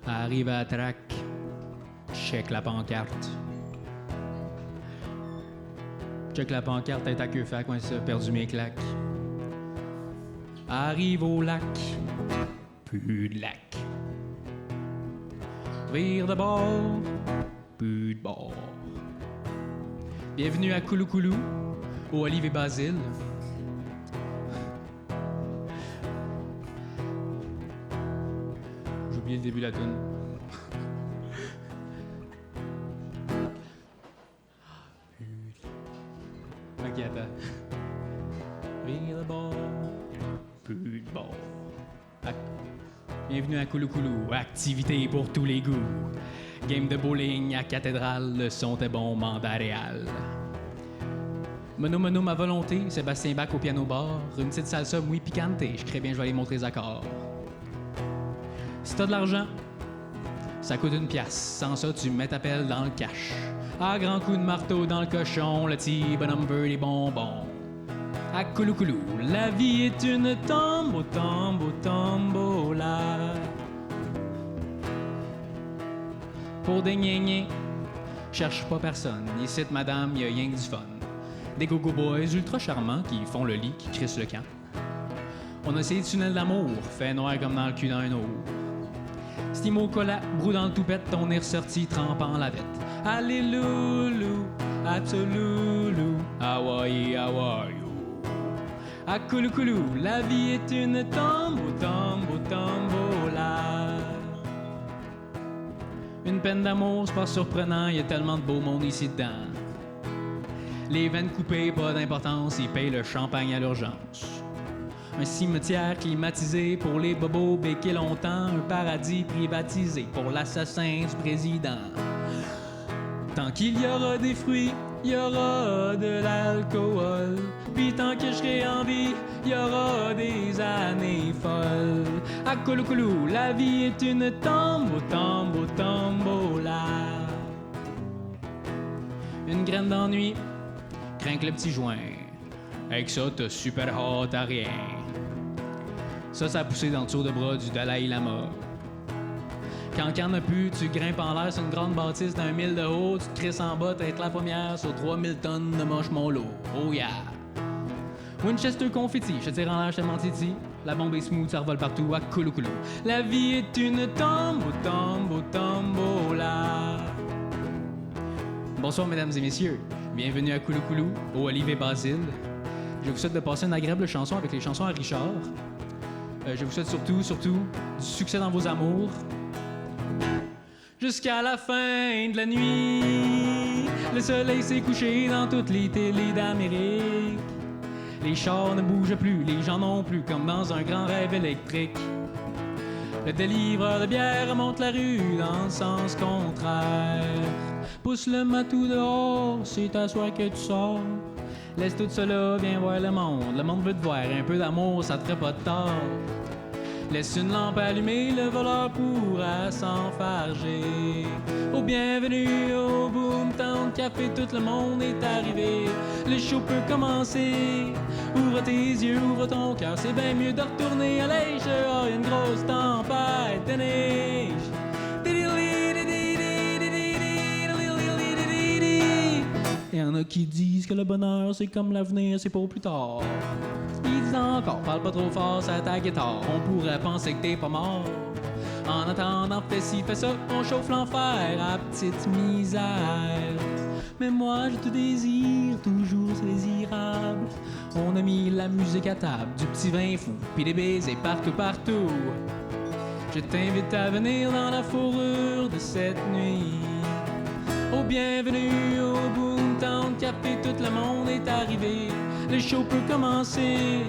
Arrive à la traque, check la pancarte. Check la pancarte, tête à queue fac, ouais, ça, perdu mes claques. Arrive au lac, plus de lac. Vire de bord, plus de bord. Bienvenue à Couloukoulou, au Olive et Basile. J'ai oublié le début de la toune. Ok, attends. Vire de bord, plus de bord. Bienvenue à Couloukoulou, activité pour tous les goûts. Game de bowling à cathédrale, le son est bon, mandat réal. Mono mono ma volonté, Sébastien Bach au piano bar, une petite salsa muy picante, je crée bien je vais aller montrer les accords. Si t'as de l'argent, ça coûte une pièce, sans ça tu mets ta pelle dans le cash. À grands coups de marteau dans le cochon, le petit bonhomme veut les bonbons. À Couloukoulou, la vie est une tombe, tombola. Pour des gnégnés, cherche pas personne. Ici, madame, y'a rien que du fun. Des go-go boys ultra charmants qui font le lit, qui crissent le camp. On a essayé de tunnel d'amour, fait noir comme dans le cul d'un eau. Stimo cola, brou dans le toupette, on est ressorti trempant la vette. Allez loulou, absoloulou, Hawaii, Hawaii. À Couloukoulou, la vie est une tombola. Une peine d'amour, c'est pas surprenant, y a tellement de beau monde ici dedans. Les veines coupées, pas d'importance, ils payent le champagne à l'urgence. Un cimetière climatisé pour les bobos béqués longtemps, un paradis privatisé pour l'assassin du président. Tant qu'il y aura des fruits, il y aura de l'alcool. Puis tant que je serai en vie, il y aura des années folles. À Couloukoulou, la vie est une tombola. Une graine d'ennui, crains que le petit joint. Avec ça, t'as super hâte à rien. Ça a poussé dans le tour de bras du Dalai Lama. Quand y'en a plus, tu grimpes en l'air sur une grande bâtisse d'un 1000 de haut, tu te crisses en bas, t'es la première sur 3000 tonnes de moche mon lot. Oh yeah! Winchester confetti, je tire en l'air, je te titi. La bombe est smooth, ça revole partout à Couloukoulou. La vie est une tombola. Bonsoir mesdames et messieurs, bienvenue à Couloukoulou, au Olive et Basile. Je vous souhaite de passer une agréable chanson avec les chansons à Richard. Je vous souhaite surtout du succès dans vos amours. Jusqu'à la fin de la nuit, le soleil s'est couché dans toutes les télés d'Amérique. Les chars ne bougent plus, les gens non plus, comme dans un grand rêve électrique. Le délivreur de bière remonte la rue dans le sens contraire. Pousse le matou dehors, c'est à soi que tu sors. Laisse tout cela, viens voir le monde veut te voir, un peu d'amour, ça te ferait pas de tort. Laisse une lampe allumée, le voleur pourra s'enfarger. Oh, bienvenue au Boomtown Café, tout le monde est arrivé. Le show peut commencer. Ouvre tes yeux, ouvre ton cœur, c'est bien mieux de retourner à l'âge. Oh, une grosse tempête de neige. Y'en a qui disent que le bonheur c'est comme l'avenir, c'est pour plus tard. Ils disent encore, parle pas trop fort, c'est ta guitare. On pourrait penser que t'es pas mort. En attendant, fais ci, fais ça, on chauffe l'enfer à petite misère. Mais moi je te désire, toujours c'est désirable. On a mis la musique à table, du petit vin fou, puis des baisers partout. Je t'invite à venir dans la fourrure de cette nuit. Oh, bienvenue au Boomtown Café, tout le monde est arrivé. Le show peut commencer.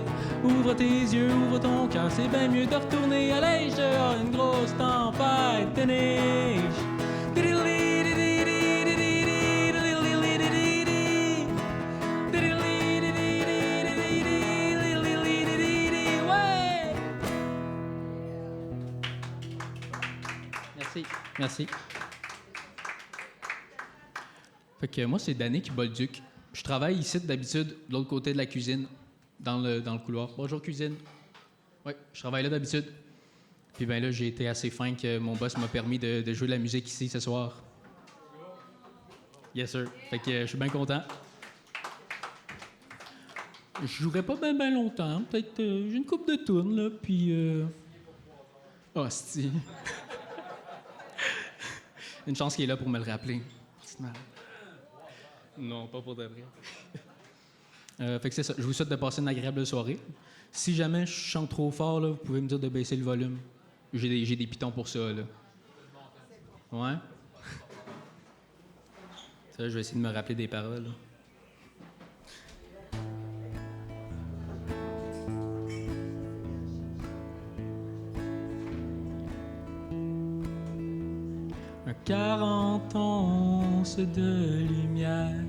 Ouvre tes yeux, ouvre ton cœur, c'est bien mieux de retourner à l'âge. Oh, une grosse tempête de neige. Ouais! Merci. Fait que moi, c'est Danny qui Bolduc. Je travaille ici d'habitude, de l'autre côté de la cuisine, dans le couloir. Bonjour, cuisine. Oui, je travaille là d'habitude. Puis ben là, j'ai été assez fin que mon boss m'a permis de jouer de la musique ici ce soir. Yes, sir. Fait que je suis bien content. Je jouerai pas bien longtemps. Peut-être j'ai une couple de tunes, là, puis... Hostie. Une chance qu'il est là pour me le rappeler. Non, pas pour de vrai. Fait que c'est ça. Je vous souhaite de passer une agréable soirée. Si jamais je chante trop fort, là, vous pouvez me dire de baisser le volume. J'ai des pitons pour ça, là. Ouais? Ça, je vais essayer de me rappeler des paroles. Un 40 onces de lumière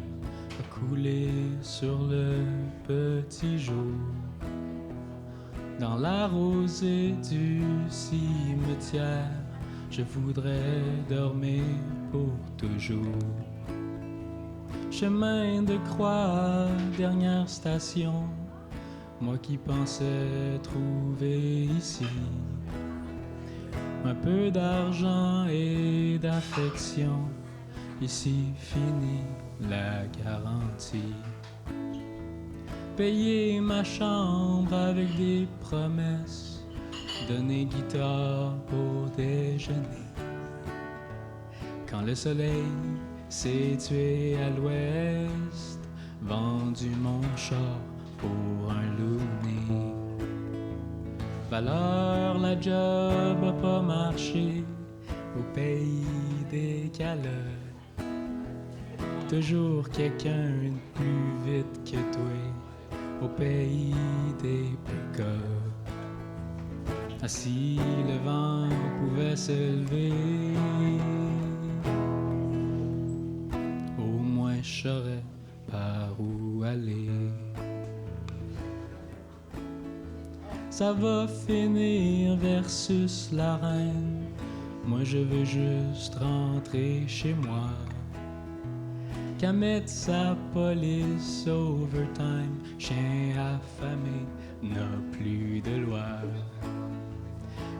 a coulé sur le petit jour. Dans la rosée du cimetière, je voudrais dormir pour toujours. Chemin de croix, dernière station, moi qui pensais trouver ici un peu d'argent et d'affection, ici finit la garantie. Payer ma chambre avec des promesses, donner guitare pour déjeuner. Quand le soleil s'est tué à l'ouest, vendu mon char pour un looney. Valeur, la job a pas marché au pays des calottes. Toujours quelqu'un de plus vite que toi au pays des pick-up. Ah, si le vent pouvait se lever, au moins je saurais par où aller. Ça va finir versus la reine, moi je veux juste rentrer chez moi. Qu'à mettre sa police overtime, chien affamé n'a plus de loi.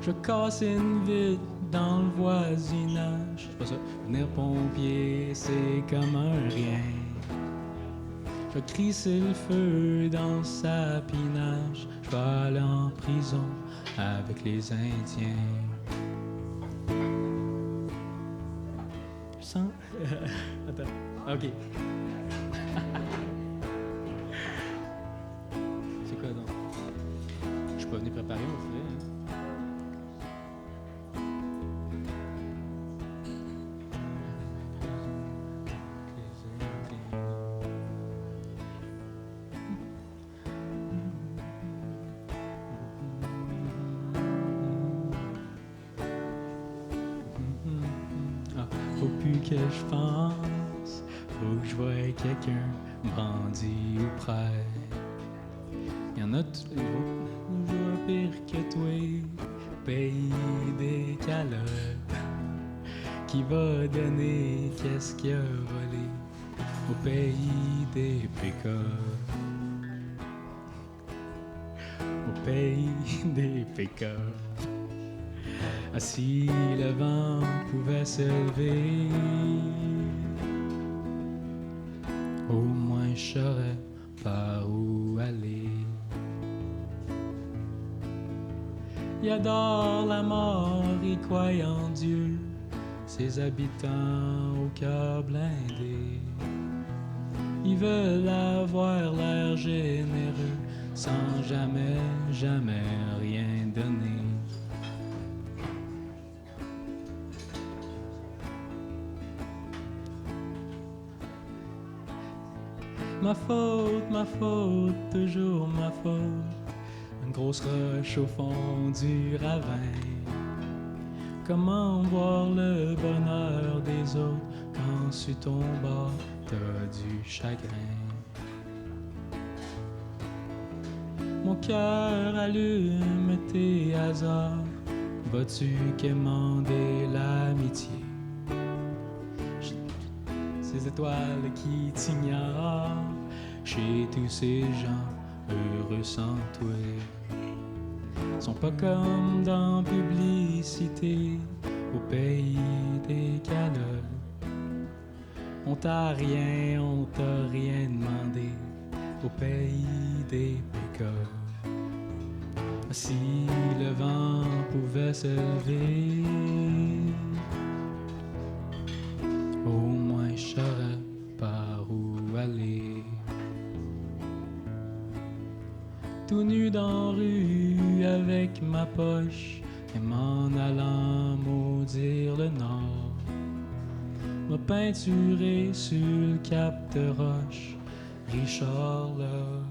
Je casse une vitre dans le voisinage, c'est pas ça, venir pompier c'est comme un rien. Je crisser le feu dans le sapinage, je vais aller en prison avec les Indiens. Je sens... Attends. OK. C'est quoi donc? Je suis pas venu préparer mon frère. Faut plus que je pense, faut que je voie quelqu'un, bandit ou prêtre. Y'en a toujours pire que toi, pays des calottes. Qui va donner qu'est-ce qu'il a volé au pays des pick-up. Au pays des pick-up. Ah, si le vent pouvait se lever, au moins je saurais par où aller. Il adore la mort et croit en Dieu, ses habitants au cœur blindé. Ils veulent avoir l'air généreux, sans jamais, jamais rien donner. Ma faute, toujours ma faute. Une grosse roche au fond du ravin. Comment voir le bonheur des autres quand sur ton bord t'as du chagrin? Mon cœur allume tes hasards. Vas-tu quémander l'amitié? Ces étoiles qui t'ignorent, chez tous ces gens heureux sans toi. sont pas comme dans publicité au pays des calottes. On t'a rien demandé au pays des pécoles. Si le vent pouvait se lever, au moins je saurais par où aller. Tout nu dans rue avec ma poche et m'en allant maudire le nord. M'a peinturé sur le cap de roche, Richard Love,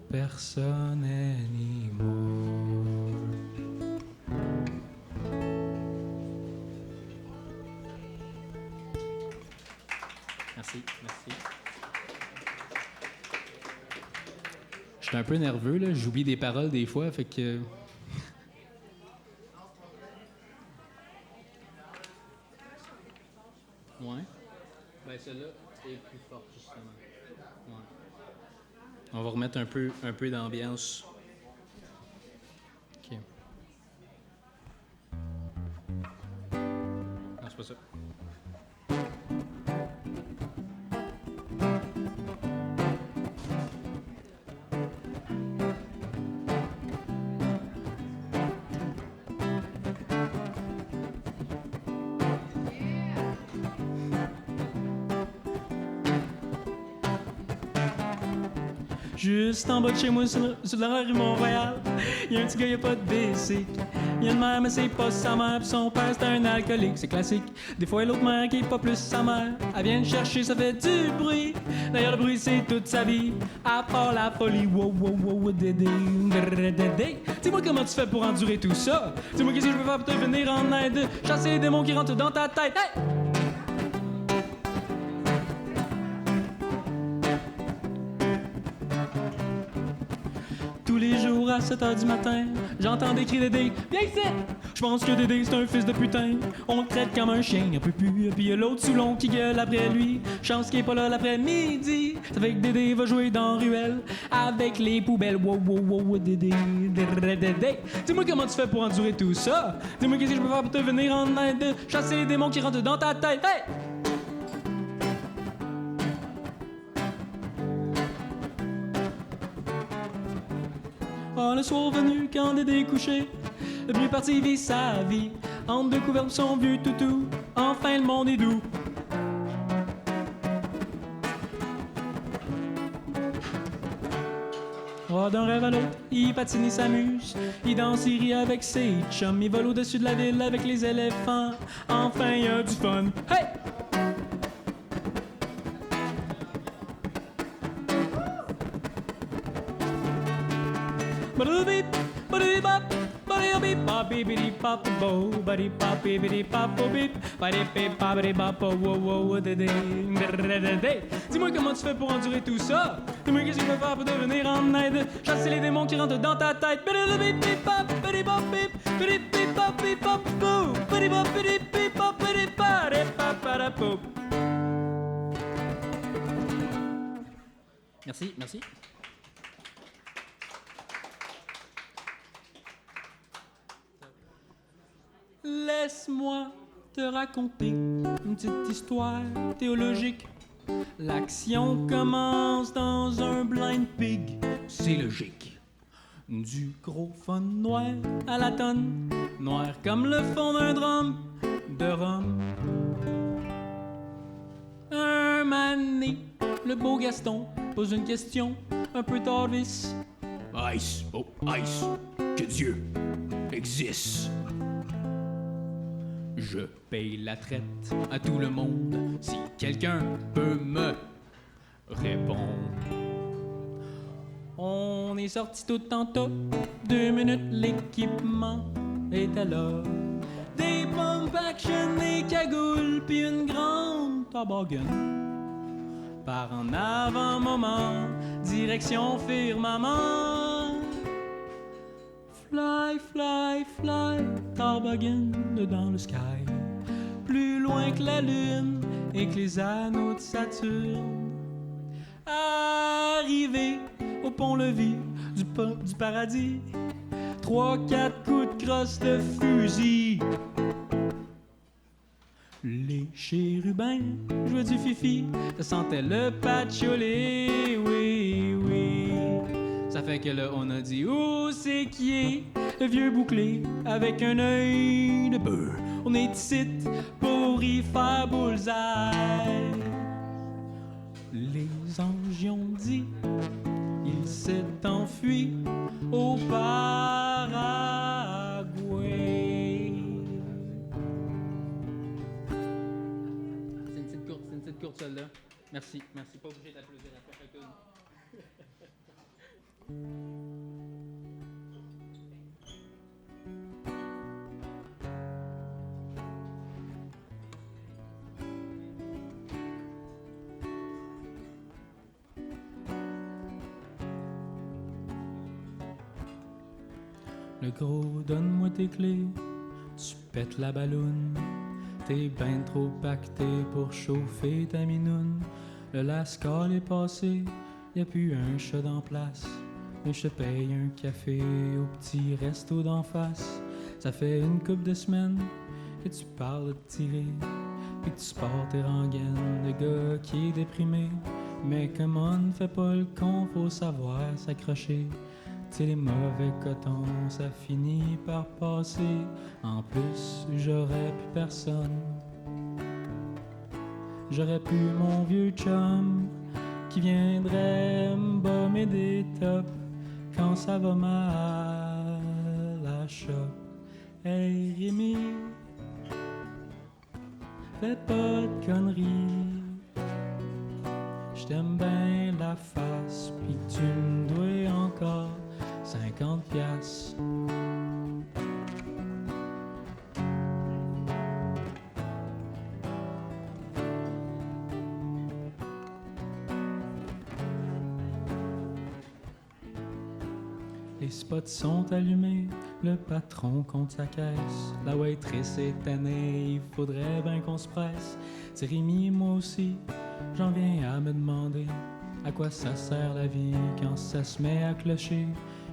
personne anymore. Merci. Je suis un peu nerveux, là. J'oublie des paroles des fois, fait que... Ouais. Ben celle-là est plus forte, justement. Ouais. On va remettre un peu d'ambiance. OK. Non, c'est pas ça. Juste en bas de chez moi, sur la rue Montréal, y'a un petit gars, y'a pas de bicycle. Y'a une mère, mais c'est pas sa mère, pis son père, c'est un alcoolique, c'est classique. Des fois, y'a l'autre mère qui est pas plus sa mère. Elle vient le chercher, ça fait du bruit. D'ailleurs, le bruit, c'est toute sa vie. À part la folie, wow, wow, wow, dédé, dédé. Dis-moi comment tu fais pour endurer tout ça. Dis-moi qu'est-ce que je peux faire pour te venir en aide. Chasser les démons qui rentrent dans ta tête. Hey! Tous les jours à 7h du matin, j'entends des cris Dédé. Viens ici! Je pense que Dédé c'est un fils de putain. On le traite comme un chien, un peu plus. Puis y'a l'autre Soulon qui gueule après lui. Chance qu'il est pas là l'après-midi. Ça fait que Dédé va jouer dans Ruelle avec les poubelles. Wow, wow, wow, Dédé, Dédé. Dis-moi comment tu fais pour endurer tout ça. Dis-moi qu'est-ce que je peux faire pour te venir en aide. Chasser les démons qui rentrent dans ta tête. Hey! Oh, le soir venu, quand Dédé est couché, le vieux parti vit sa vie. Entre deux couverts son vieux toutou, enfin le monde est doux. Oh, d'un rêve à l'autre, il patine, il s'amuse. Il danse, il rit avec ses chums. Il vole au-dessus de la ville avec les éléphants. Enfin, il y a du fun. Hey! Ba-da-beep, ba-da-beep-bop, ba-da-beep, ba-beep-beep-bop, bo, ba-beep-bop-beep-beep-bop, beep, ba-beep-beep-bop-beep-bop, wow, wow, dédé, dédé. Dis-moi comment tu fais pour endurer tout ça. Dis-moi qu'est-ce que tu peux faire pour devenir en aide. Chasser les démons qui rentrent dans ta tête. Ba-da-beep-beep-bop, ba-beep-bop-beep, ba-beep-beep-bop-beep-bop, bo, ba-beep-bop-beep-beep-bop, ba-beep-bop-beep-bop. Merci, merci. Laisse-moi te raconter une petite histoire théologique. L'action commence dans un blind pig, c'est logique. Du gros fun noir à la tonne, noir comme le fond d'un drum de rhum. Un mané, le beau Gaston pose une question un peu torvis. Ice, oh ice, que Dieu existe. Je paye la traite à tout le monde si quelqu'un peut me répondre. On est sortis tout en tas, 2 minutes, l'équipement était là. Des pump action, des cagoules, puis une grande toboggan. Par en avant, moment, direction firmament. Fly, fly, fly, toboggan dans le sky. Plus loin que la lune et que les anneaux de Saturne. Arrivé au pont-levis du paradis, 3-4 coups de crosse de fusil. Les chérubins jouaient du fifi, ça sentait le patchouli, oui, oui. Ça fait que là, on a dit, où c'est qui est le vieux bouclé avec un œil de beurre? On est ici pour y faire bullseye. Les anges ont dit, il s'est enfui au Paraguay. C'est une petite courte celle-là. Merci, pas obligé d'applaudir après chaque tour. Le gros, donne-moi tes clés, tu pètes la balloune. T'es ben trop pacté pour chauffer ta minoune. Le lascar est passé, y'a plus un chat d'en place. Mais je te paye un café au petit resto d'en face. Ça fait une couple de semaines que tu parles de tirer, puis que tu sports tes rengaines de gars qui est déprimé. Mais come on, fais pas le con, faut savoir s'accrocher. C'est les mauvais cotons, ça finit par passer. En plus, j'aurais plus personne. J'aurais plus mon vieux chum qui viendrait me bomber des tops quand ça va mal à shop. Hey Rémi, fais pas de conneries. J't'aime bien la face, pis tu me dois encore 50 piastres. Les spots sont allumés, le patron compte sa caisse. La waitress est tannée, il faudrait bien qu'on se presse. C'est Rémi, moi aussi, j'en viens à me demander à quoi ça sert la vie quand ça se met à clocher.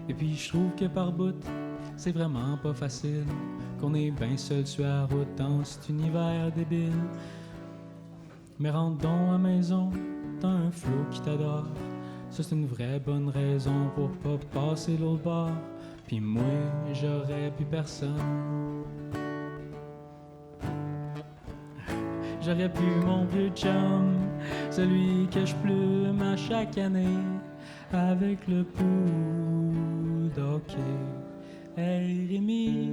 Et puis je trouve que par bout, c'est vraiment pas facile, qu'on est bien seul sur la route dans cet univers débile. Mais rentre donc à la maison, t'as un flot qui t'adore. Ça c'est une vraie bonne raison pour pas passer l'autre bord. Puis moi, j'aurais plus personne. J'aurais plus mon vieux chum, celui que je plume à chaque année avec le pouls d'hockey. Hey Rémi,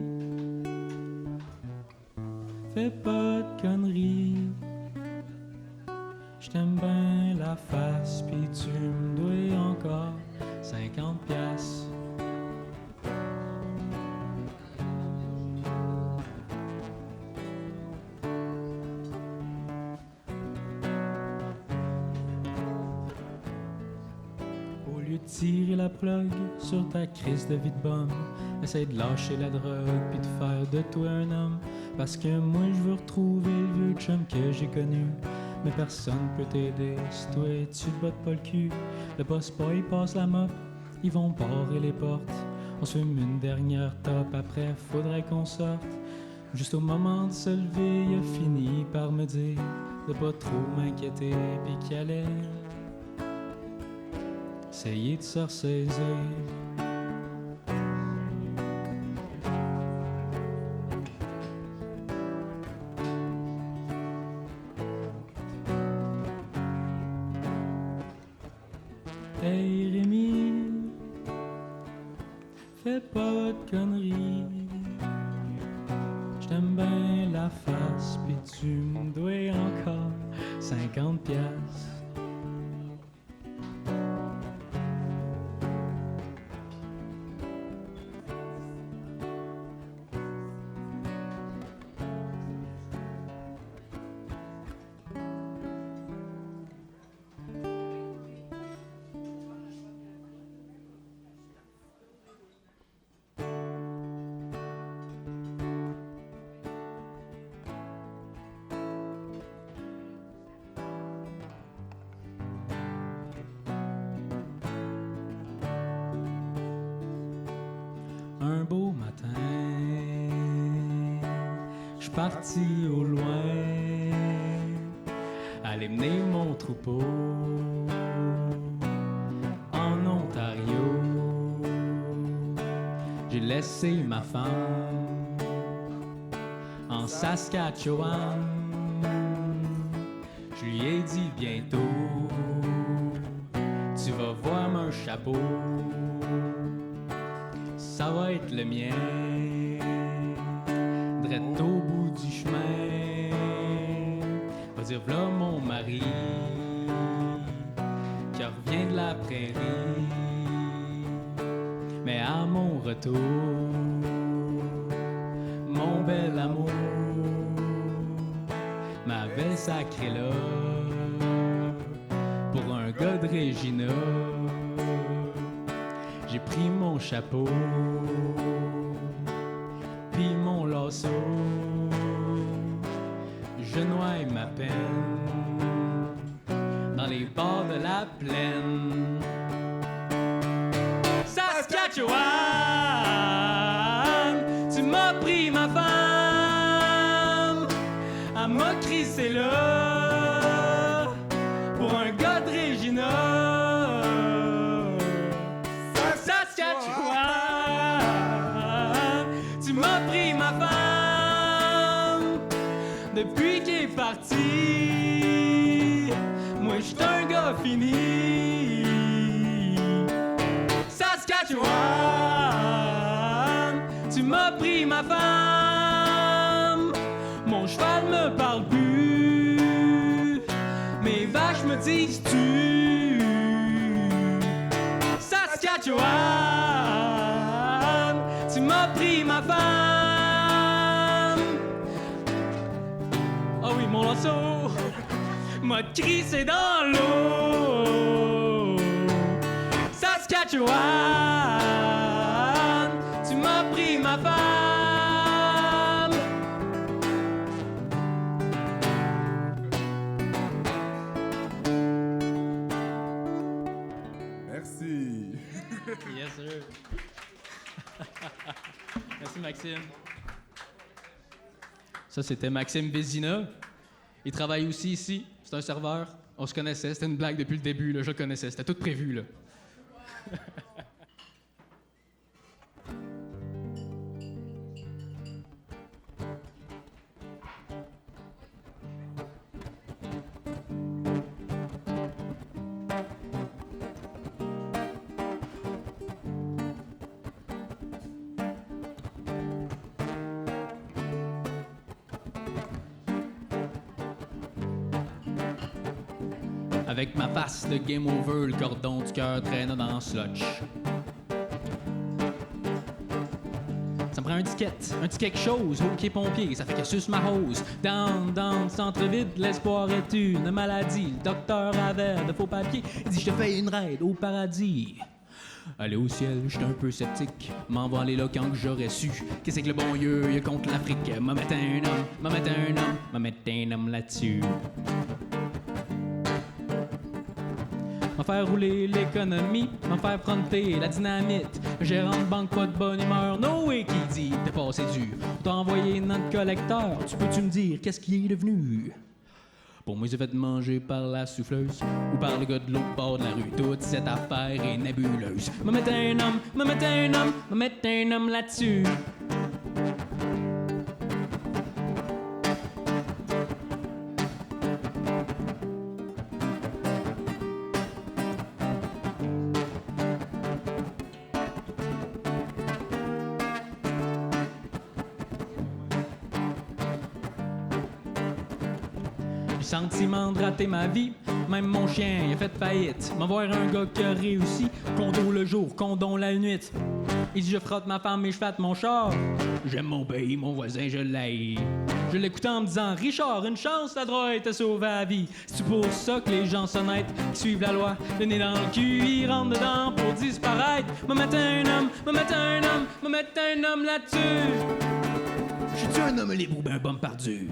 fais pas de conneries. J't'aime bien la face, pis tu me dois encore 50 piastres. Au lieu de tirer la plug sur ta crise de vie de bum, essaye de lâcher la drogue pis de faire de toi un homme. Parce que moi je veux retrouver le vieux chum que j'ai connu. Mais personne peut t'aider si toi tu te bottes pas le cul. Le boss boy passe la mop, ils vont barrer les portes. On se fume une dernière top, après faudrait qu'on sorte. Juste au moment de se lever, il a fini par me dire de pas trop m'inquiéter pis qu'il allait essayer de se ressaisir. Hey Rémi, fais pas de conneries. J't'aime bien la face, pis tu me dois encore 50 piastres. parti au loin, aller mener mon troupeau en Ontario. J'ai laissé ma femme en Saskatchewan. Je lui ai dit bientôt, tu vas voir mon chapeau, ça va être le mien. Drette au bout du chemin, va dire v'là mon mari qui revient de la prairie. Mais à mon retour, mon bel amour m'avait sacré là pour un gars de Regina. J'ai pris mon chapeau puis mon lasso, je noie ma peine dans les bords de la plaine. Saskatchewan, tu m'as pris ma femme, elle m'a crissé là pour un gars de Regina. Saskatchewan, tu m'as pris ma femme depuis qu'il est parti. Moi j'suis un gars fini. Saskatchewan, tu m'as pris ma femme. Mon cheval me parle plus, mes vaches me disent tu. Saskatchewan, tu m'as pris ma femme. Ah oui, mon lasso m'a crissé dans l'eau. Saskatchewan, tu m'as pris ma femme. Merci. Yes, sir. Merci, Maxime. Ça, c'était Maxime Vézina. Il travaille aussi ici. C'est un serveur. On se connaissait. C'était une blague depuis le début. Là. Je le connaissais. C'était tout prévu. Là. Avec ma face de game over, le cordon du cœur traîne dans le slotch. Ça me prend un ticket quelque chose, hockey pompier, ça fait que suce ma hose. Down, centre-vide, l'espoir est une maladie. Le docteur avait de faux papiers, il dit je te fais une raide au paradis. Aller au ciel, j'étais un peu sceptique, m'en va aller là quand que j'aurais su. Qu'est-ce que le bon Dieu y a contre l'Afrique? M'a mettre un homme là-dessus. M'en faire rouler l'économie, m'en faire fronter la dynamite. Gérant de banque, pas de bonne humeur, no way qui dit t'es passé dur. On t'a envoyé notre collecteur, tu peux-tu me dire qu'est-ce qui est devenu? Pour moi, j'ai fait manger par la souffleuse ou par le gars de l'autre bord de la rue. Toute cette affaire est nébuleuse. M'a mettre un homme là-dessus. Sentiment de rater ma vie, même mon chien il a fait faillite. M'avoir un gars qui a réussi, condo le jour, condom la nuit. Il dit je frotte ma femme et je flatte mon char. J'aime mon pays, mon voisin je l'haïs. Je l'écoutais en me disant Richard, une chance la droite te sauve la vie. C'est pour ça que les gens honnêtes qui suivent la loi, le nez dans le cul, ils rentrent dedans pour disparaître. Me mettre un homme là-dessus. J'suis-tu un homme libre ou ben bombe perdu?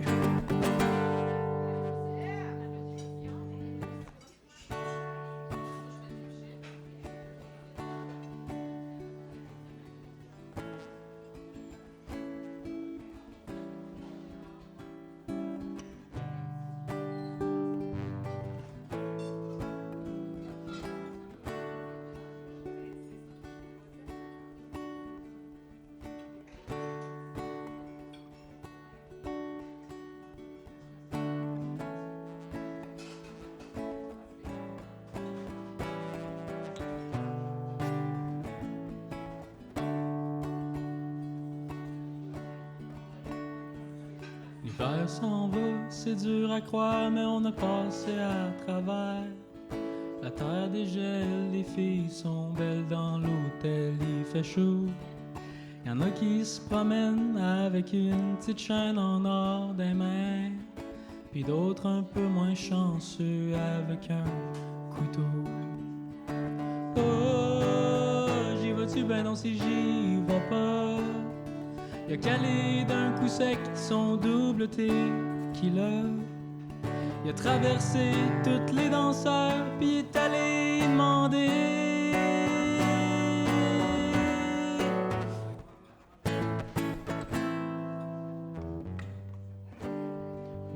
L'hiver s'en va, c'est dur à croire, mais on a passé à travers. La terre dégèle, les filles sont belles dans l'hôtel, il fait chaud. Y'en a qui se promènent avec une petite chaîne en or des mains, puis d'autres un peu moins chanceux avec un couteau. Oh, j'y vas-tu? Ben non, si j'y vas pas. Y'a calé d'un coup sec son double tequila. Il a traversé toutes les danseurs, puis est allé demander.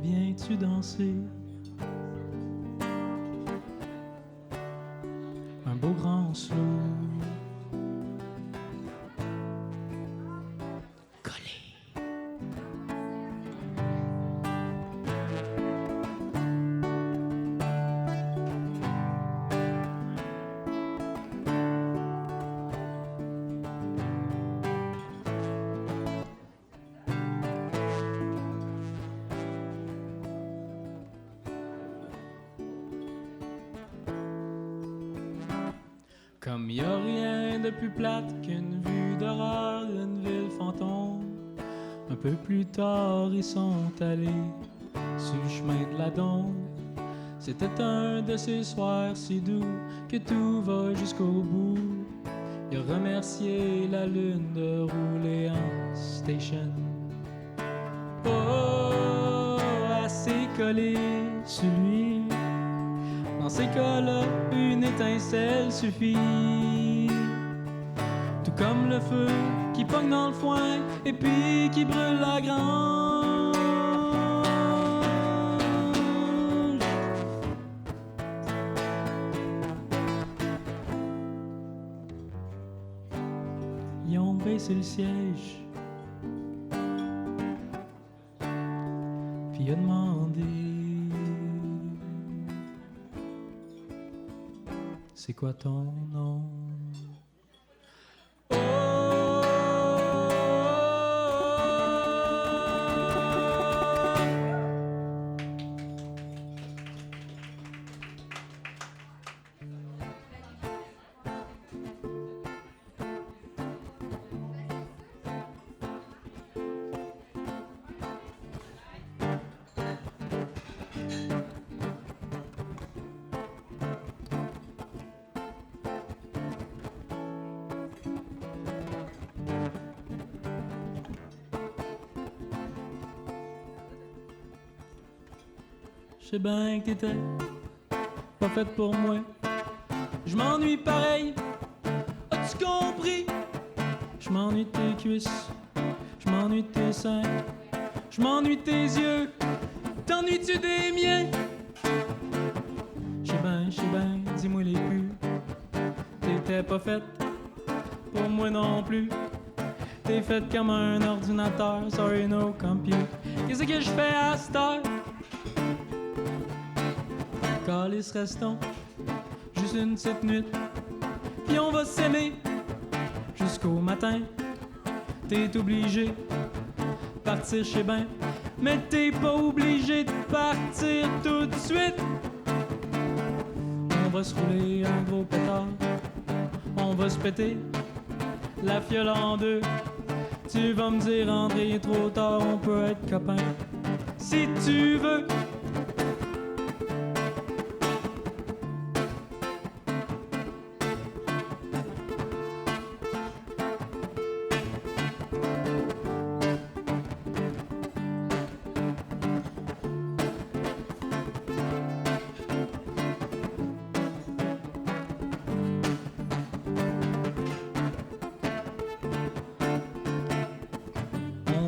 Viens-tu danser? Un beau grand slow. Comme y a rien de plus plate qu'une vue d'horreur d'une ville fantôme. Un peu plus tard, ils sont allés sur le chemin de la Dombe. C'était un de ces soirs si doux que tout va jusqu'au bout. Il a remercié la lune de rouler en station. Oh, assez collé sur lui. Dans ces cas-là, une étincelle suffit. Tout comme le feu qui pogne dans le foin et puis qui brûle la grange. Ils ont baissé le siège, puis il a demandé: c'est quoi ton nom? Je sais bien que t'étais pas faite pour moi. Je m'ennuie pareil, as-tu compris? Je m'ennuie de tes cuisses, je m'ennuie de tes seins, je m'ennuie de tes yeux. T'ennuies-tu des miens? Je sais bien, dis-moi les plus. T'étais pas faite pour moi non plus. T'es faite comme un ordinateur, sorry no compute. Qu'est-ce que je fais à cette heure? Calice, restons juste une petite nuit, puis on va s'aimer jusqu'au matin. T'es obligé partir chez ben, mais t'es pas obligé de partir tout de suite. On va se rouler un gros pétard, on va se péter la fiole en deux. Tu vas me dire André, trop tard, on peut être copains si tu veux.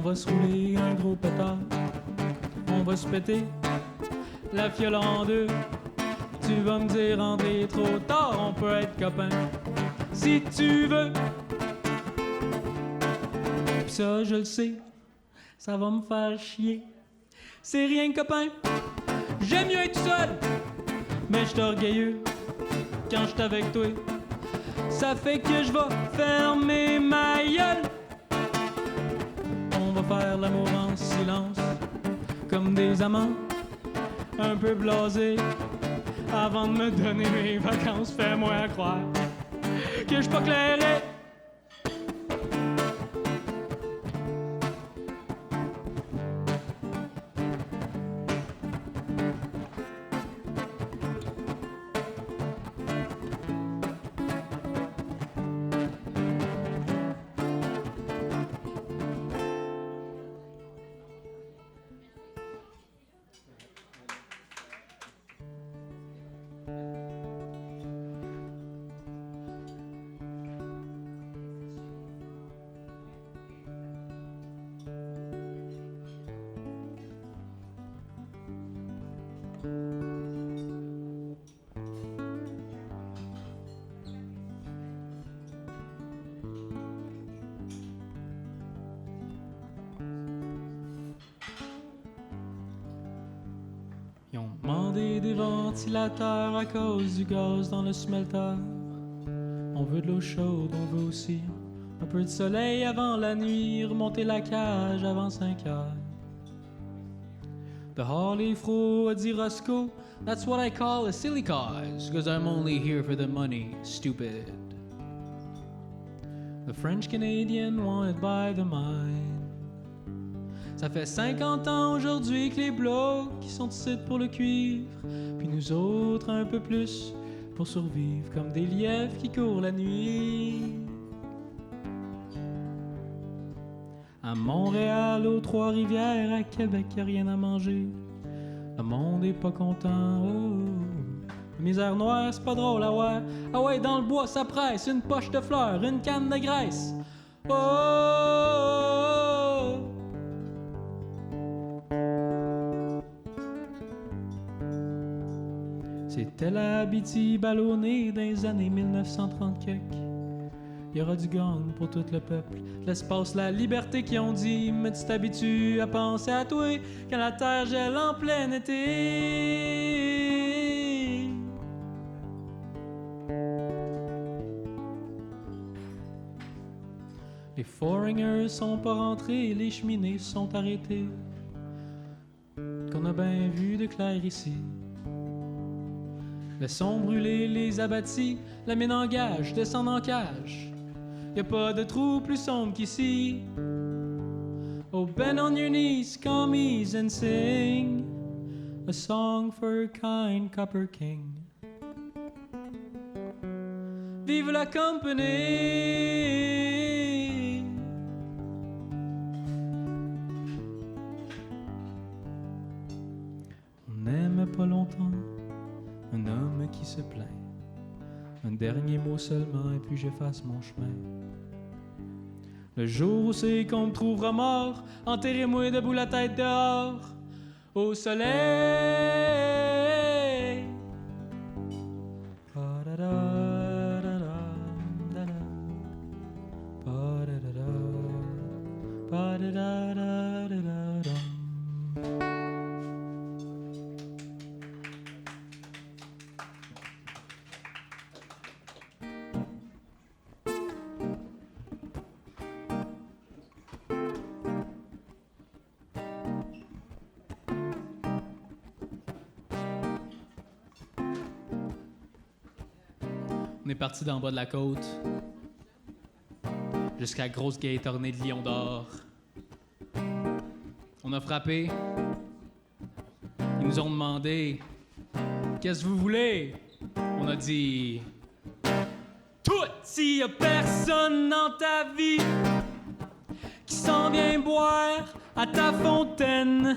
On va se rouler un gros pétard, on va se péter la fiole en deux. Tu vas me dire André, trop tard, on peut être copains si tu veux. Pis ça je le sais, ça va me faire chier. C'est rien copain, j'aime mieux être seul, mais j'suis orgueilleux quand j'suis avec toi. Ça fait que je vais fermer ma gueule. On va faire l'amour en silence, comme des amants, un peu blasés. Avant de me donner mes vacances, fais-moi croire que je suis pas clairé. Ils ont demandé des ventilateurs à cause du gaz dans le smelter. On veut de l'eau chaude, on veut aussi un peu de soleil avant la nuit, remonter la cage avant 5 heures. Dehors les frots, a dit Roscoe, that's what I call a silly cause, cause I'm only here for the money, stupid. The French Canadian wanted by the mine. Ça fait 50 ans aujourd'hui que les blocs qui sont ici pour le cuivre, puis nous autres un peu plus pour survivre comme des lièvres qui courent la nuit. À Montréal, aux Trois-Rivières, à Québec, y'a rien à manger. Le monde est pas content, oh. La misère noire, c'est pas drôle à voir. Ah ouais, dans le bois, ça presse, une poche de fleurs, une canne de graisse. Oh! C'était l'Abitibi ballonnée dans les années 1930 quelques. Il y aura du gang pour tout le peuple, l'espace, la liberté qui ont dit. Mais tu t'habitues à penser à toi quand la terre gèle en plein été. Les foreigners sont pas rentrés, les cheminées sont arrêtées. Qu'on a bien vu de clair ici. Laissons brûler les abattis, la mine en gage, descend en cage. Y'a pas de trou plus sombre qu'ici. Oh, bend on your knees, commies, and sing a song for kind Copper King. Vive la compagnie. On n'aime pas longtemps un homme qui se plaint. Un dernier mot seulement et puis j'efface mon chemin. Le jour où c'est qu'on me trouvera mort, enterrez-moi debout la tête dehors, au soleil. On est parti d'en bas de la côte jusqu'à la grosse gate ornée de lions d'or. On a frappé. Ils nous ont demandé « Qu'est-ce que vous voulez? » On a dit « Tout! S'il y a personne dans ta vie qui s'en vient boire à ta fontaine,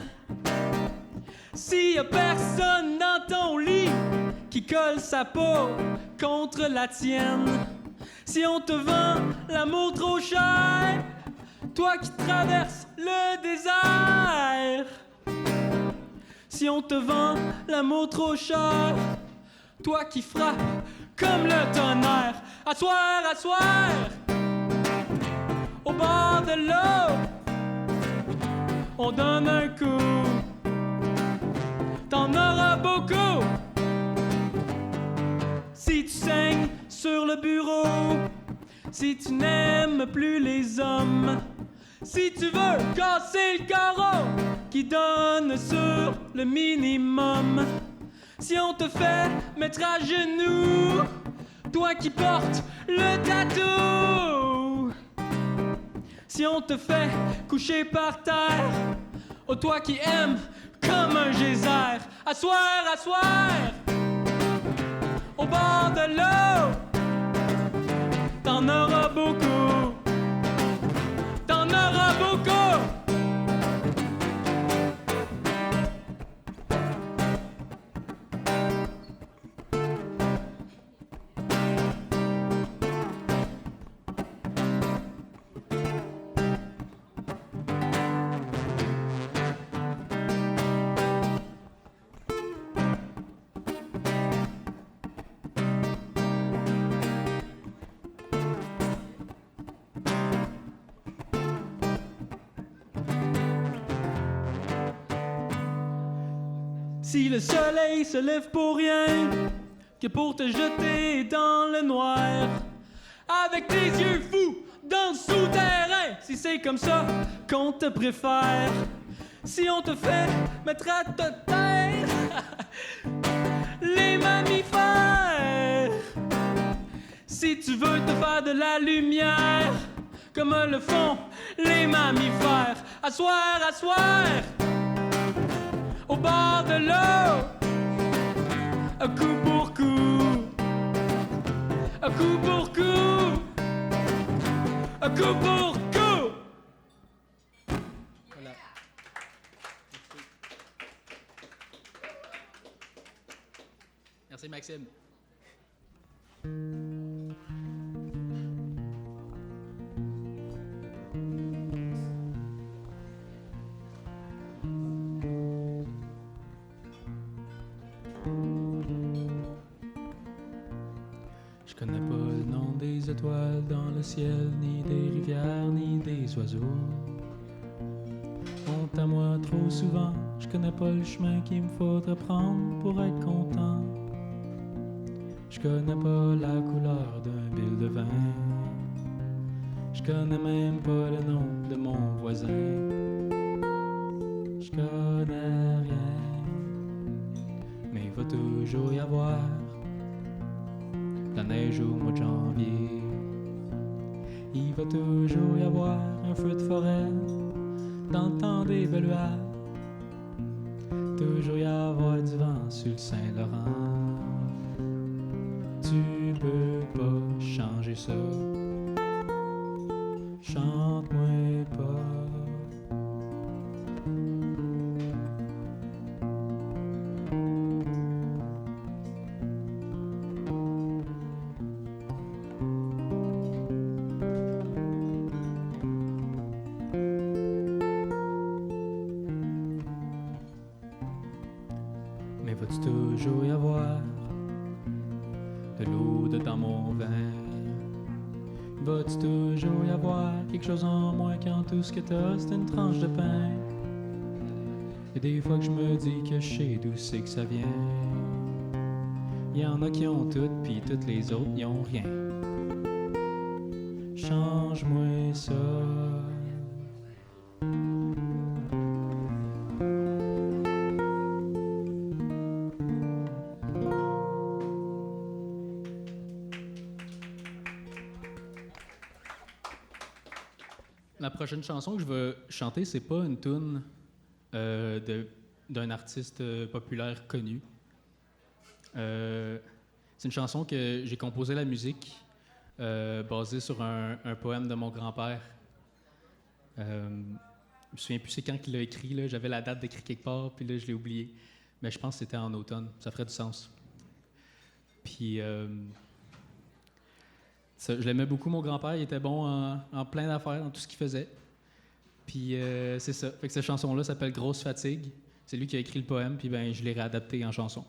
s'il y a personne dans ton lit qui colle sa peau contre la tienne, si on te vend l'amour trop cher, toi qui traverses le désert, si on te vend l'amour trop cher, toi qui frappes comme le tonnerre, à soir, au bord de l'eau, on donne un coup, t'en auras beaucoup. Si tu saignes sur le bureau, si tu n'aimes plus les hommes, si tu veux casser le carreau, qui donne sur le minimum. Si on te fait mettre à genoux, toi qui portes le tatou. Si on te fait coucher par terre, oh toi qui aimes comme un geyser. Asseoir, asseoir, au bord de l'eau, t'en auras beaucoup, t'en auras beaucoup. Si le soleil se lève pour rien, que pour te jeter dans le noir, avec tes yeux fous dans le souterrain, si c'est comme ça qu'on te préfère, si on te fait mettre à te taire les mammifères, si tu veux te faire de la lumière, comme le font les mammifères, asseoir, asseoir, au bord de l'eau, un coup pour coup, un coup pour coup, un coup pour coup. Voilà. Merci Maxime. Je connais pas le nom des étoiles dans le ciel, ni des rivières, ni des oiseaux. Honte à moi trop souvent, je connais pas le chemin qu'il me faudrait prendre pour être content. Je connais pas la couleur d'un bill de vin. Je connais même pas le nom de mon voisin. Je connais rien, mais il va toujours y avoir la neige au mois de janvier. Il va toujours y avoir un feu de forêt dans le temps des beluades. Toujours y avoir du vent sur le Saint-Laurent. Tu peux pas changer ça. Chante-moi pas. Mais va-tu toujours y avoir de l'eau dans mon verre? Va-tu toujours y avoir quelque chose en moins quand tout ce que t'as c'est une tranche de pain? Et des fois que je me dis que je sais d'où c'est que ça vient. Y en a qui ont tout, pis toutes les autres y ont rien. Change-moi ça. La prochaine chanson que je vais chanter, c'est pas une toune d'un artiste populaire connu. C'est une chanson que j'ai composé la musique basée sur un poème de mon grand-père. Je me souviens plus c'est quand il l'a écrit. Là. J'avais la date d'écrit quelque part, puis là, je l'ai oublié. Mais je pense que c'était en automne. Ça ferait du sens. Puis... je l'aimais beaucoup, mon grand-père. Il était bon en plein d'affaires, dans tout ce qu'il faisait. Puis c'est ça. Fait que cette chanson-là s'appelle « Grosse fatigue ». C'est lui qui a écrit le poème, puis ben, je l'ai réadapté en chanson.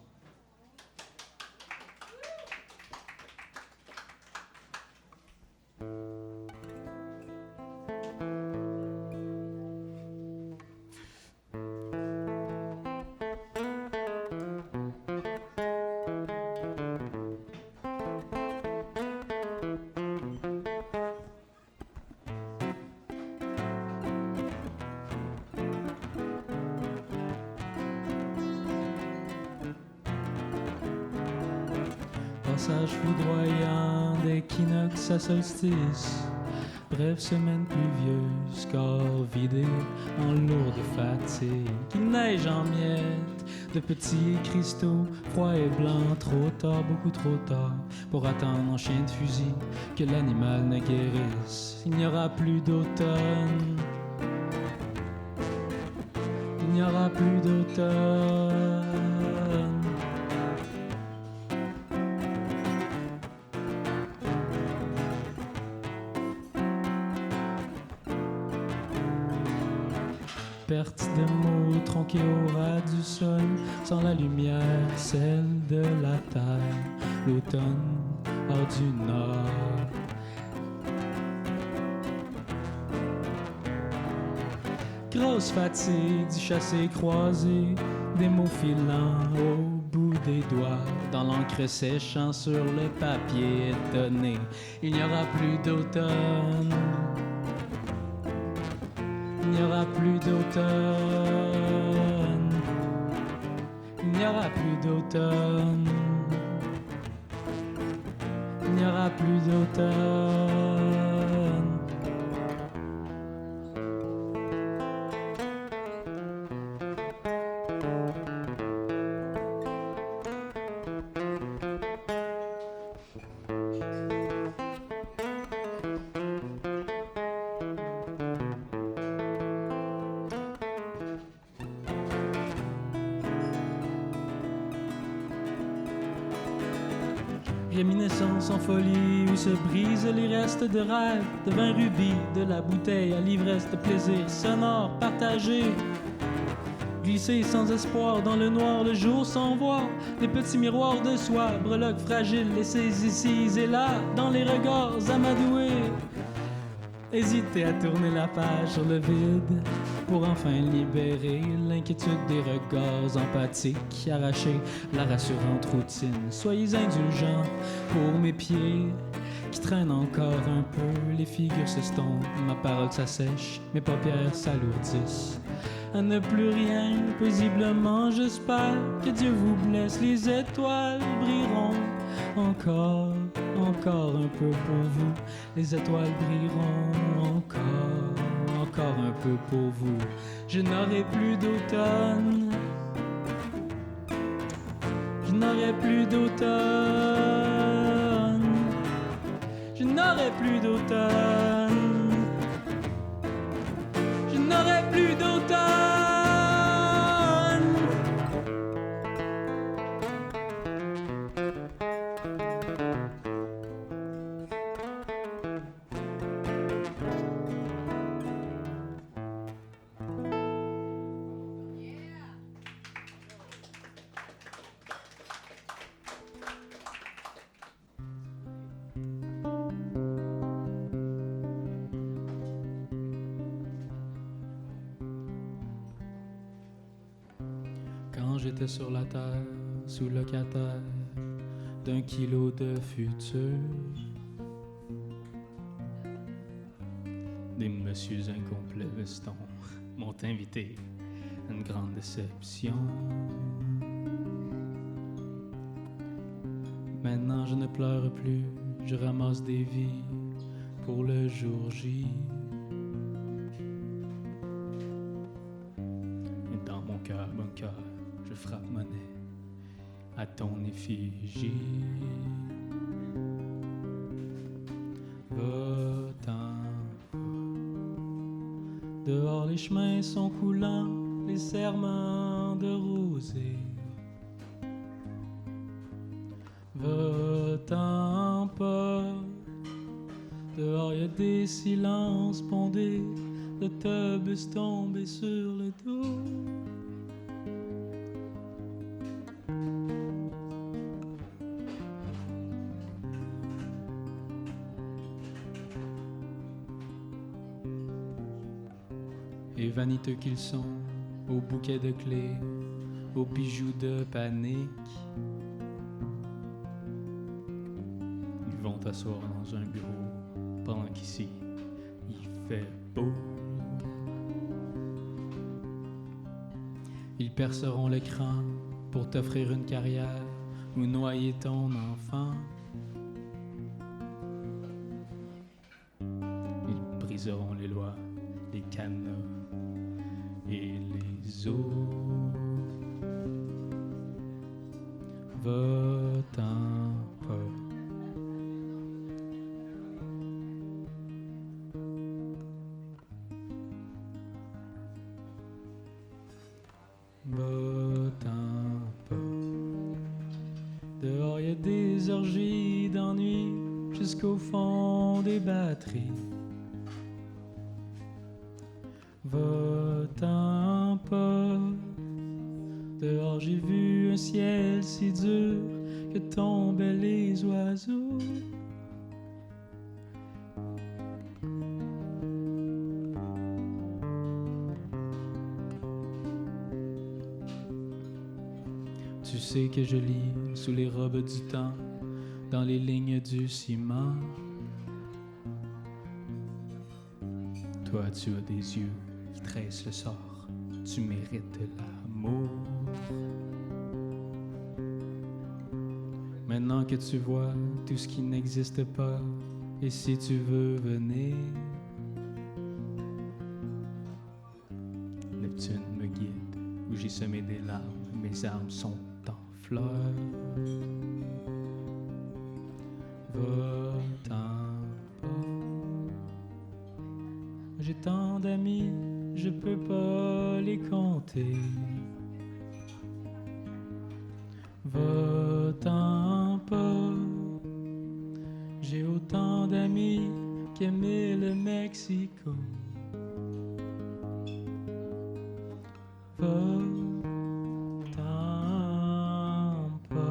passage foudroyant d'équinoxe à solstice. Bref, semaine pluvieuse, corps vidé en lourde fatigue. Il neige en miettes de petits cristaux, froids et blancs, trop tard, beaucoup trop tard, pour attendre en chien de fusil que l'animal ne guérisse. Il n'y aura plus d'automne, il n'y aura plus d'automne. Perte de mots tronqués au ras du sol, sans la lumière, celle de la terre, l'automne hors du nord. Grosse fatigue du chassé-croisé, des mots filants au bout des doigts, dans l'encre séchant sur le papier étonné. Il n'y aura plus d'automne. Il n'y aura plus d'automne. Il n'y aura plus d'automne. Il n'y aura plus d'automne. Réminiscence en folie où se brisent les restes de rêve, de vin rubis, de la bouteille à l'ivresse de plaisir sonore partagé. Glisser sans espoir dans le noir, le jour sans voir, les petits miroirs de soie, breloques fragiles laissés ici et là, dans les regards amadoués. Hésiter à tourner la page sur le vide pour enfin libérer l'inquiétude des regards empathiques, arracher la rassurante routine. Soyez indulgents pour mes pieds qui traînent encore un peu, les figures s'estompent, ma parole s'assèche, mes paupières s'alourdissent. À ne plus rien, paisiblement, j'espère que Dieu vous blesse, les étoiles brilleront encore, encore un peu pour vous. Les étoiles brilleront encore un peu pour vous. Je n'aurai plus d'automne. Je n'aurai plus d'automne. Je n'aurai plus d'automne. Je n'aurai plus d'automne. Quand j'étais sur la terre, sous locataire d'un kilo de futur, des messieurs incomplets vestons m'ont invité à une grande déception. Maintenant je ne pleure plus, je ramasse des vies pour le jour J. Et dans mon cœur, bunker, je frappe monnaie à ton effigie. Va-t'en, dehors les chemins sont coulants, les serments de rosée. Va-t'en pas, dehors y a des silences pondés, l'autobus tombé sur le dos. Et vaniteux qu'ils sont, aux bouquets de clés, aux bijoux de panique, ils vont t'asseoir dans un bureau pendant qu'ici il fait beau. Ils perceront l'écran pour t'offrir une carrière ou noyer ton enfant. ils auront les lois, les cadenas et les eaux. Va-t'en pas. Va-t'en pas. Dehors y a des orgies d'ennui jusqu'au fond des batteries. Va-t'en pas. Dehors j'ai vu un ciel si dur que tombaient les oiseaux. Tu sais que je lis sous les robes du temps, dans les lignes du ciment. Toi, tu as des yeux qui tressent le sort. Tu mérites l'amour. Maintenant que tu vois tout ce qui n'existe pas, et si tu veux venir, Neptune me guide, où j'ai semé des larmes, mes armes sont en fleurs. Va-t'en pas. J'ai tant d'amis, je peux pas les compter. Va-t'en pas. J'ai autant d'amis qu'aimer le Mexico. Va-t'en pas.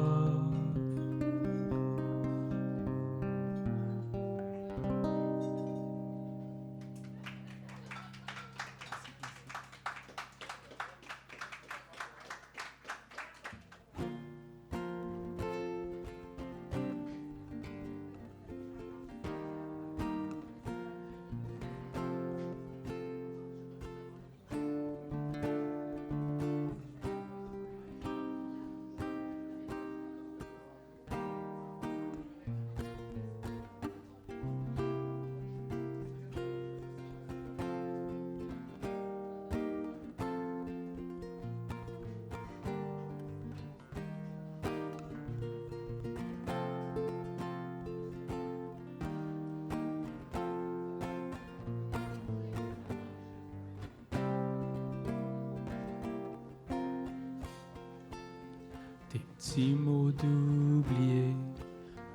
Des petits mots d'oublier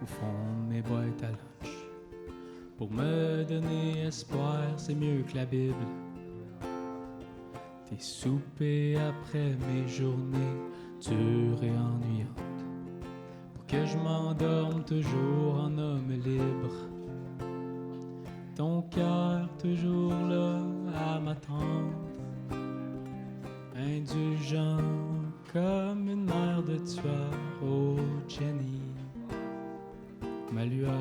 au fond de mes boîtes à lunch. Pour me donner espoir, c'est mieux que la Bible. Des soupers après mes journées dures et ennuyantes. Pour que je m'endorme toujours en homme libre. Ton cœur toujours là à m'attendre. Indulgent comme une mère de tueur, oh Jenny, ma lueur.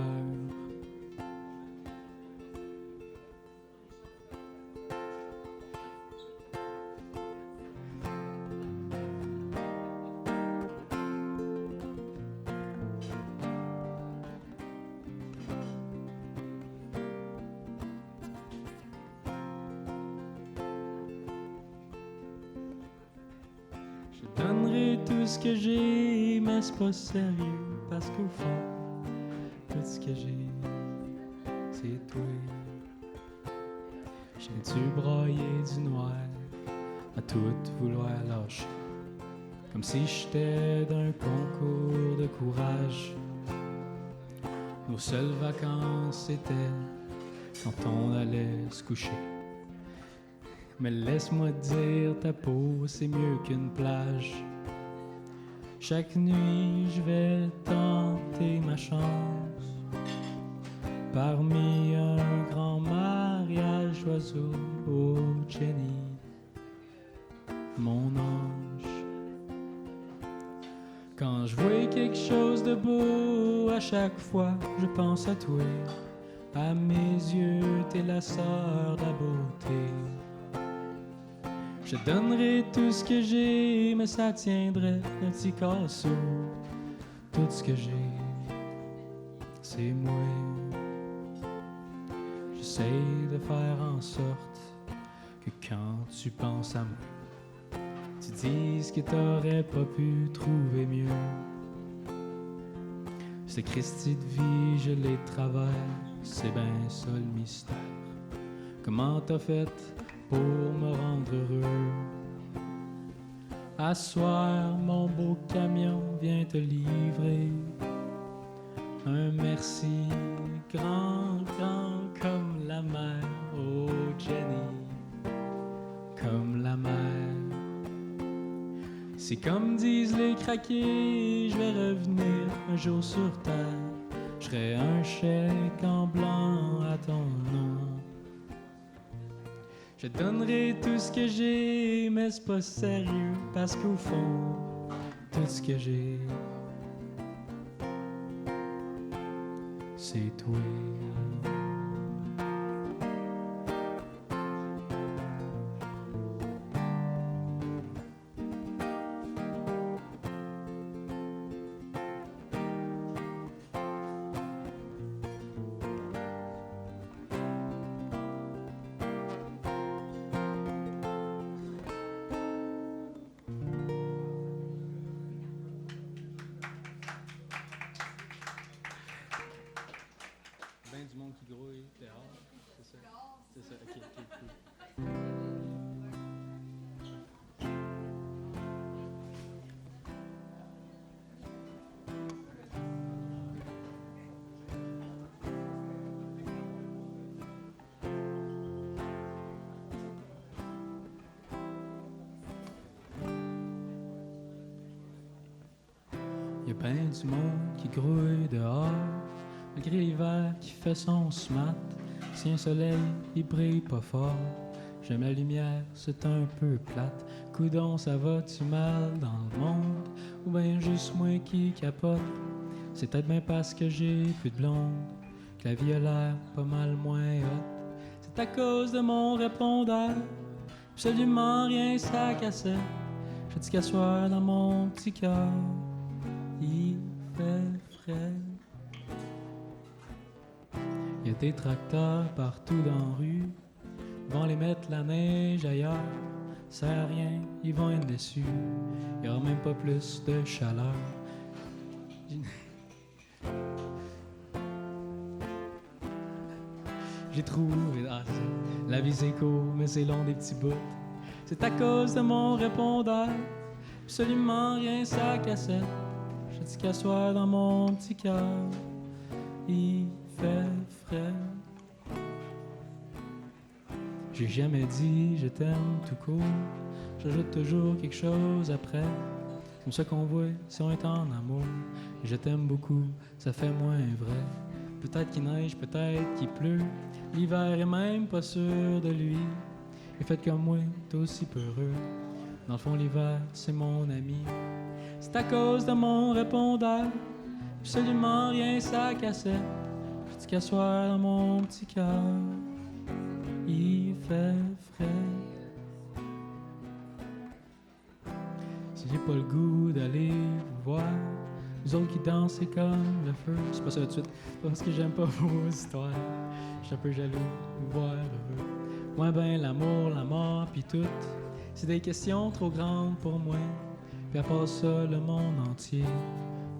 Je donnerai tout ce que j'ai, mais c'est pas sérieux, parce qu'au fond, tout ce que j'ai, c'est toi. J'ai dû broyer du noir, à tout vouloir lâcher, comme si j'étais d'un concours de courage. Nos seules vacances étaient quand on allait se coucher. Mais laisse-moi te dire, ta peau, c'est mieux qu'une plage. Chaque nuit, je vais tenter ma chance. Parmi un grand mariage d'oiseaux, oh Jenny, mon ange. Quand je vois quelque chose de beau, à chaque fois, je pense à toi. À mes yeux, t'es la sœur de la beauté. Je donnerai tout ce que j'ai, mais ça tiendrait un petit casseau. Tout ce que j'ai, c'est moi. Je J'essaie de faire en sorte que quand tu penses à moi, tu dises que t'aurais pas pu trouver mieux. Ces Christi de vie, je les travers, c'est ben ça le mystère. Comment t'as fait pour me rendre heureux? À soir, mon beau camion vient te livrer un merci grand, grand comme la mer, oh Jenny, comme la mer. C'est comme disent les craqués, je vais revenir un jour sur terre. Je ferai un chèque en blanc à ton nom. Je donnerai tout ce que j'ai, mais c'est pas sérieux, parce qu'au fond, tout ce que j'ai, c'est toi. Ben du monde qui grouille dehors, c'est ça? C'est ça, ok, cool. Y'a ben du monde qui grouille dehors, malgré l'hiver qui fait son smat. Si un soleil, il brille pas fort, j'aime la lumière, c'est un peu plate. Coudon, ça va-tu mal dans le monde, ou ben juste moi qui capote? C'est peut-être bien parce que j'ai plus de blonde, que la vie a l'air pas mal moins hot. C'est à cause de mon répondeur, absolument rien ça cassait. Je dis qu'à soir dans mon petit cœur, il fait frais. Y'a des tracteurs partout dans la rue, ils vont les mettre la neige ailleurs. Ça sert à rien, ils vont être déçus, y'aura même pas plus de chaleur. J'ai trouvé, la vie c'est court, mais c'est long des petits bouts. C'est à cause de mon répondeur, absolument rien ça cassette. Je dis qu'à soir dans mon petit cœur, il fait frais. J'ai jamais dit je t'aime tout court, j'ajoute toujours quelque chose après. Comme ça qu'on voit si on est en amour. Je t'aime beaucoup, ça fait moins vrai. Peut-être qu'il neige, peut-être qu'il pleut, l'hiver est même pas sûr de lui. Et faites comme moi, t'es aussi peureux. Dans le fond, l'hiver, c'est mon ami. C'est à cause de mon répondeur, absolument rien ça cassait. Je dis qu'à soir dans mon petit cœur, il fait frais. Si j'ai pas le goût d'aller vous voir, vous autres qui dansez comme le feu, c'est pas ça tout de suite, pas parce que j'aime pas vos histoires. Je suis un peu jaloux de vous voir heureux. Moi ben l'amour, la mort, pis tout, c'est des questions trop grandes pour moi. Puis à part ça, le monde entier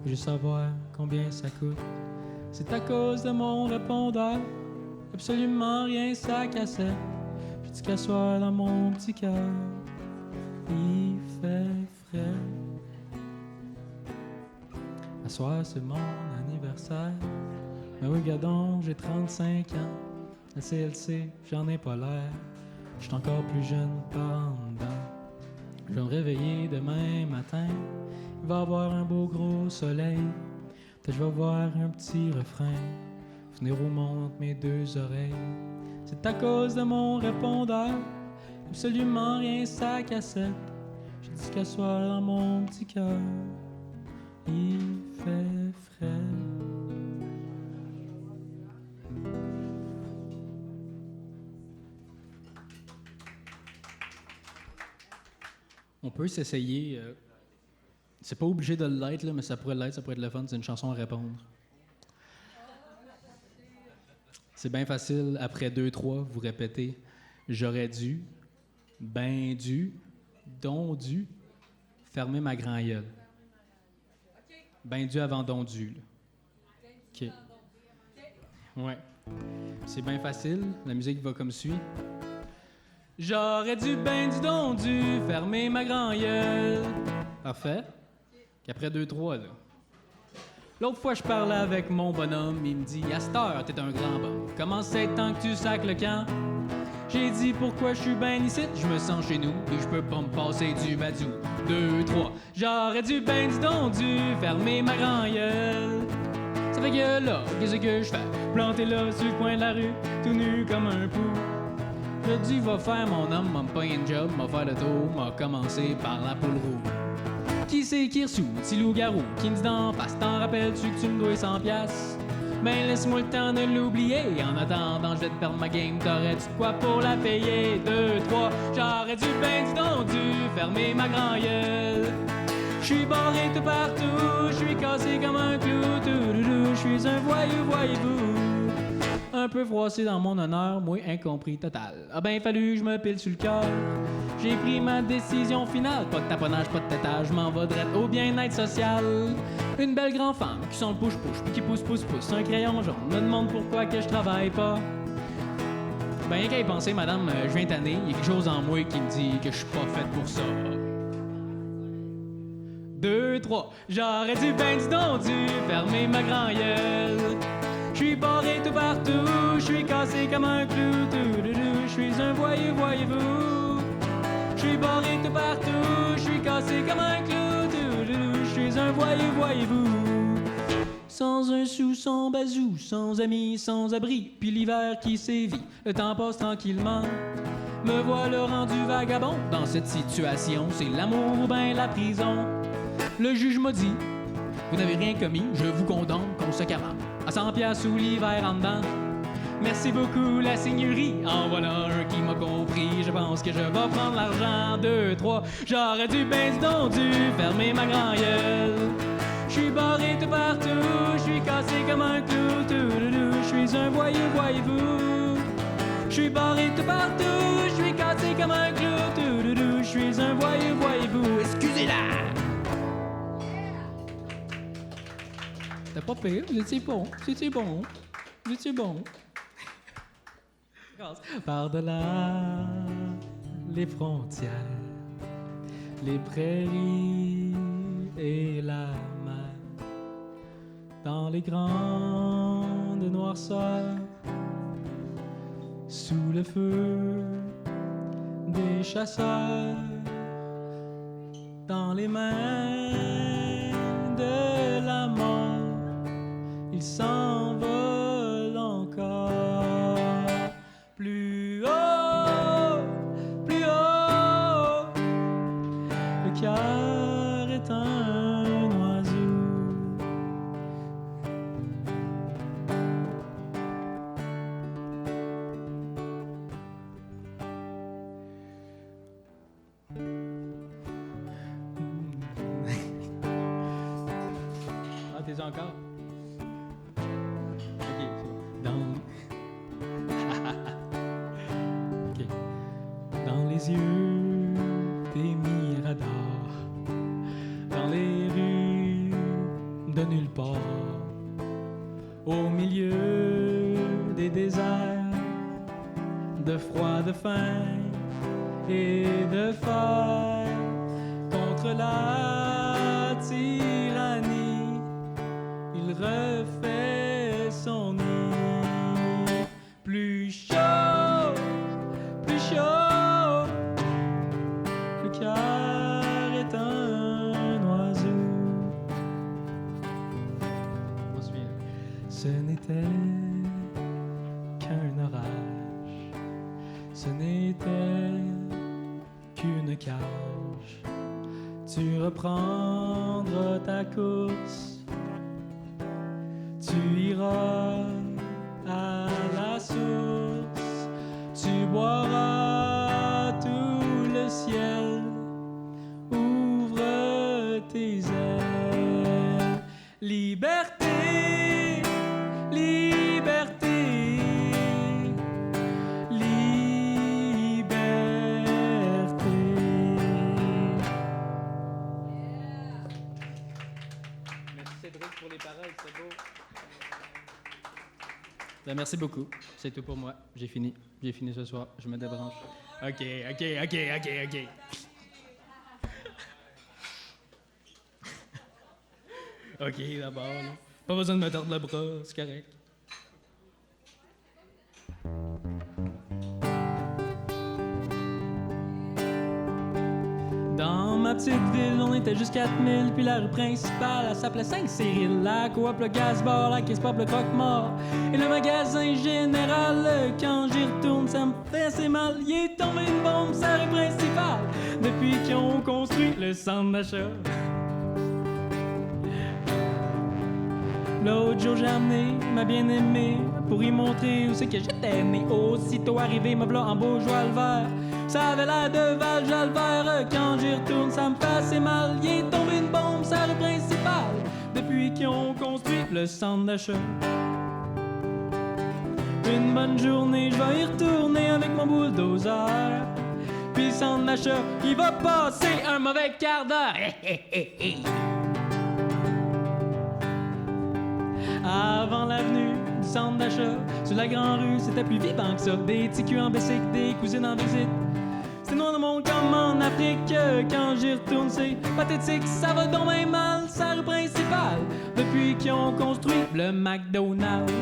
veut juste savoir combien ça coûte. C'est à cause de mon répondeur, absolument rien ça cassait. Je dis qu'à soir dans mon petit cœur, il fait frais. À soir c'est mon anniversaire, mais oui gadon, j'ai 35 ans. La CLC, j'en ai pas l'air, j'suis encore plus jeune par en dedans. Je vais me réveiller demain matin, il va y avoir un beau gros soleil. Peut-être je vais voir un petit refrain venir au monde entre mes deux oreilles. C'est à cause de mon répondeur, absolument rien ça cassette. Je dis qu'à soir dans mon petit cœur, il fait frais. On peut s'essayer. C'est pas obligé de l'être, là, mais ça pourrait l'être, ça pourrait être le fun. C'est une chanson à répondre. C'est bien facile. Après 2-3, vous répétez « J'aurais dû, ben dû, donc dû, fermer ma grand gueule. » Ben dû avant don dû. OK. Ouais. C'est bien facile. La musique va comme suit. J'aurais dû, ben dû, donc dû, fermer ma grand gueule. Parfait. Qu'après 2-3, là. L'autre fois, je parlais avec mon bonhomme. Il me dit « À cette heure, t'es un grand bon. Comment c'est tant que tu sacs le camp? » J'ai dit pourquoi je suis ben ici, je me sens chez nous, et je peux pas me passer du badou. 2-3, j'aurais dû ben du don dû fermer ma grand gueule. Ça fait que là, qu'est-ce que je fais? Planté là sur le coin de la rue, tout nu comme un pou. Je dis va faire mon homme, m'a pas un job, m'a faire le tour, m'a commencé par la poule rouge. Qui c'est qui reçoit, petit loup-garou, qui me dit d'en face, t'en rappelles-tu que tu me dois 100 piastres? Ben laisse-moi le temps de l'oublier. En attendant, je vais te perdre ma game. T'aurais-tu de quoi pour la payer? 2-3, j'aurais dû ben du don dû fermer ma grand gueule. J'suis barré tout partout, j'suis cassé comme un clou. J'suis un voyou, voyez-vous. Un peu froissé dans mon honneur, moi incompris total. A ben fallu que je me pile sur le cœur. J'ai pris ma décision finale. Pas de taponnage, pas de tétage, je m'en vais direct au bien-être social. Une belle grande femme qui sent le push-push puis qui pousse. Un crayon jaune me demande pourquoi que je travaille pas. Ben rien qu'à y penser, madame, je viens tanner. Il y a quelque chose en moi qui me dit que je suis pas faite pour ça. 2-3, j'aurais dû ben du don dû fermer ma grand gueule. J'suis barré tout partout, j'suis cassé comme un clou. J'suis un voyou, voyez-vous. J'suis barré tout partout, j'suis cassé comme un clou. J'suis un voyou, voyez-vous. Sans un sou, sans bazou, sans amis, sans abri, puis l'hiver qui sévit, le temps passe tranquillement. Me voilà rendu vagabond dans cette situation, c'est l'amour ou ben la prison. Le juge m'a dit, vous n'avez rien commis, je vous condamne conséquemment à 100 piastres sous l'hiver en dedans. Merci beaucoup la seigneurie, en voilà un qui m'a compris, je pense que je vais prendre l'argent. 2-3, j'aurais dû ben dû fermer ma grand gueule. J'suis barré tout partout, j'suis cassé comme un clou. J'suis un voyou, voyez-vous. J'suis barré tout partout, j'suis cassé comme un clou. J'suis un voyou, voyez-vous. Excusez-la! T'as pas pire, c'était bon. C'était bon. Par-delà les frontières, les prairies et la mer, dans les grandes noirceurs, sous le feu des chasseurs, dans les mains de la mort, il s'envole encore. Plus haut, le cœur est un oiseau. Ah, t'es encore? Ok, dans les yeux des miradors, dans les rues de nulle part, au milieu des déserts, de froid, de faim et de fer, contre la tyrannie, il refait son nid. Plus chaud, le cœur est un oiseau. Je m'en souviens. Ce n'était qu'un orage, ce n'était qu'une cage. Tu reprendras ta course, tu iras à la source, tu boiras tout le ciel, ouvre tes ailes. Liberté, liberté, Ben, merci beaucoup. C'est tout pour moi. J'ai fini. J'ai fini ce soir. Je me débranche. OK. OK, d'abord. Là. Pas besoin de me tordre le bras, c'est correct. Dans ma petite ville, on était juste 4000, puis la rue principale, elle s'appelait Saint-Cyril. La coop, le gaz-bar, la caisse-pop, le croque-mort. Et le magasin général, quand j'y retourne, ça me fait assez mal. Il est tombé une bombe, sa rue principale, depuis qu'ils ont construit le centre d'achat. L'autre jour, j'ai amené ma bien-aimée pour y montrer où c'est que j'étais né. Aussitôt arrivé, me v'là en bourgeois le vert. Ça avait l'air de Val-Jalvert. Quand j'y retourne, ça me fait assez mal. Il est tombé une bombe, sa rue principale, depuis qu'ils ont construit le centre d'achat. Une bonne journée, je vais y retourner avec mon bulldozer. Puis le centre d'achat, il va passer un mauvais quart d'heure. Avant l'avenue du centre d'achat, sur la grande rue, c'était plus vivant que ça. Des petits culs en bicycle, des cousines en visite. C'est noir dans le monde comme en Afrique. Quand j'y retourne, c'est pathétique. Ça va donc bien mal, sa rue principale, depuis qu'ils ont construit le McDonald's.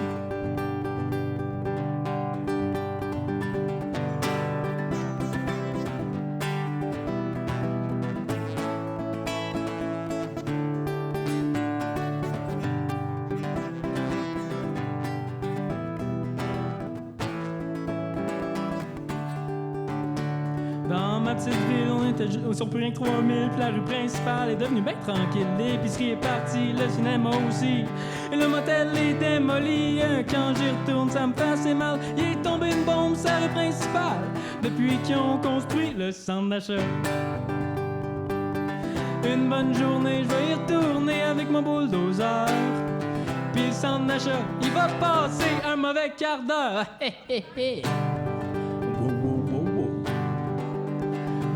Dans ma petite ville, on était sur plus rien que 3000, puis la rue principale est devenue bien tranquille. L'épicerie est partie, le cinéma aussi, et le motel est démoli. Quand j'y retourne, ça me fait assez mal. Il est tombé une bombe, sa rue principale, depuis qu'ils ont construit le centre d'achat. Une bonne journée, je vais y retourner avec mon bulldozer. Puis le centre d'achat, il va passer un mauvais quart d'heure.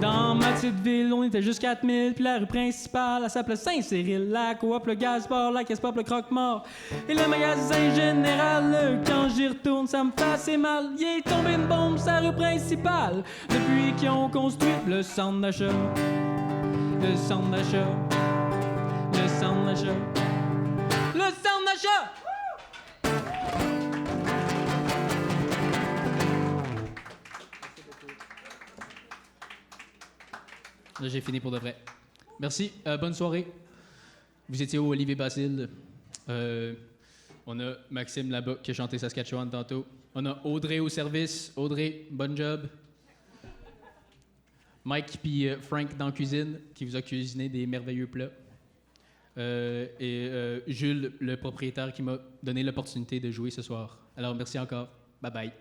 Dans ma petite ville, on était juste 4000, puis la rue principale, elle s'appelait Saint-Cyril. La coop, le gaz-bar, la caisse-pop, le croque-mort. Et le magasin général, quand j'y retourne, ça me fait assez mal. Il est tombé une bombe, sa rue principale, depuis qu'ils ont construit le centre d'achat. Le centre d'achat. Le centre d'achat. Le centre d'achat! Là, j'ai fini pour de vrai. Merci. Bonne soirée. Vous étiez au Olivier Basile. On a Maxime là-bas qui a chanté Saskatchewan tantôt. On a Audrey au service. Audrey, bon job. Mike puis Frank dans la cuisine qui vous a cuisiné des merveilleux plats. Et Jules, le propriétaire qui m'a donné l'opportunité de jouer ce soir. Alors, merci encore. Bye bye.